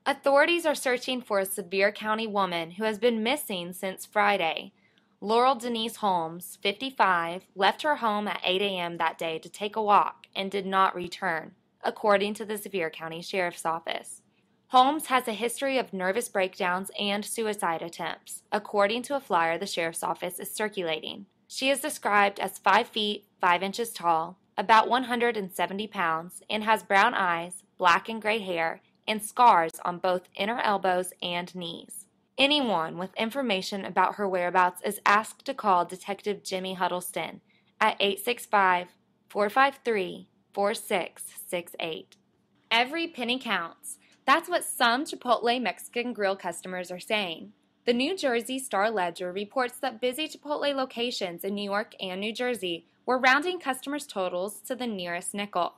Authorities are searching for a Sevier County woman who has been missing since Friday. Laurel Denise Holmes, 55, left her home at 8 a.m. that day to take a walk and did not return, according to the Sevier County Sheriff's Office. Holmes has a history of nervous breakdowns and suicide attempts, according to a flyer the Sheriff's Office is circulating. She is described as 5 feet, 5 inches tall, about 170 pounds, and has brown eyes, black and gray hair, and scars on both inner elbows and knees. Anyone with information about her whereabouts is asked to call Detective Jimmy Huddleston at 865-453-4668. Every penny counts. That's what some Chipotle Mexican Grill customers are saying. The New Jersey Star-Ledger reports that busy Chipotle locations in New York and New Jersey were rounding customers' totals to the nearest nickel.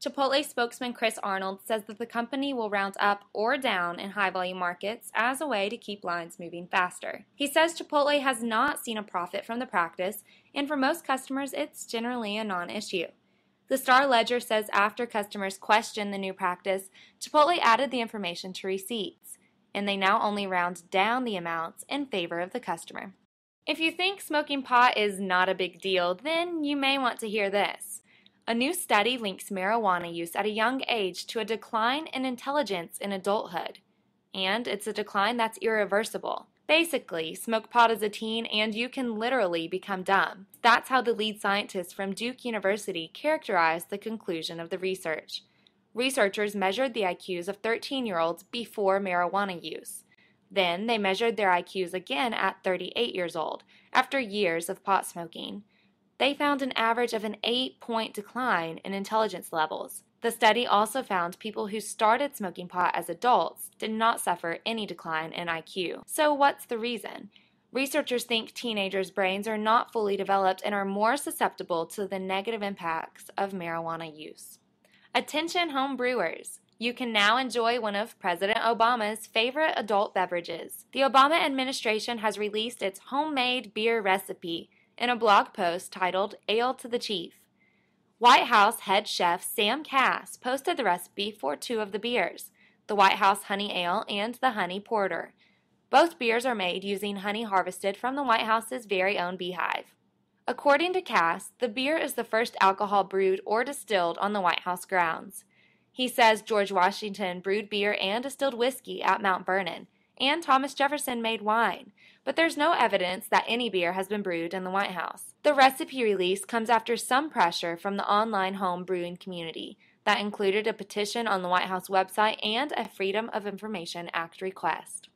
Chipotle spokesman Chris Arnold says that the company will round up or down in high-volume markets as a way to keep lines moving faster. He says Chipotle has not seen a profit from the practice, and for most customers, it's generally a non-issue. The Star-Ledger says after customers questioned the new practice, Chipotle added the information to receipts, and they now only round down the amounts in favor of the customer. If you think smoking pot is not a big deal, then you may want to hear this. A new study links marijuana use at a young age to a decline in intelligence in adulthood. And it's a decline that's irreversible. Basically, smoke pot as a teen and you can literally become dumb. That's how the lead scientist from Duke University characterized the conclusion of the research. Researchers measured the IQs of 13-year-olds before marijuana use. Then they measured their IQs again at 38 years old, after years of pot smoking. They found an average of an 8-point decline in intelligence levels. The study also found people who started smoking pot as adults did not suffer any decline in IQ. So what's the reason? Researchers think teenagers' brains are not fully developed and are more susceptible to the negative impacts of marijuana use. Attention home brewers! You can now enjoy one of President Obama's favorite adult beverages. The Obama administration has released its homemade beer recipe in a blog post titled Ale to the Chief. White House head chef Sam Cass posted the recipe for 2 of the beers, the White House Honey Ale and the Honey Porter. Both beers are made using honey harvested from the White House's very own beehive. According to Cass, the beer is the first alcohol brewed or distilled on the White House grounds. He says George Washington brewed beer and distilled whiskey at Mount Vernon, and Thomas Jefferson made wine, but there's no evidence that any beer has been brewed in the White House. The recipe release comes after some pressure from the online home brewing community that included a petition on the White House website and a Freedom of Information Act request.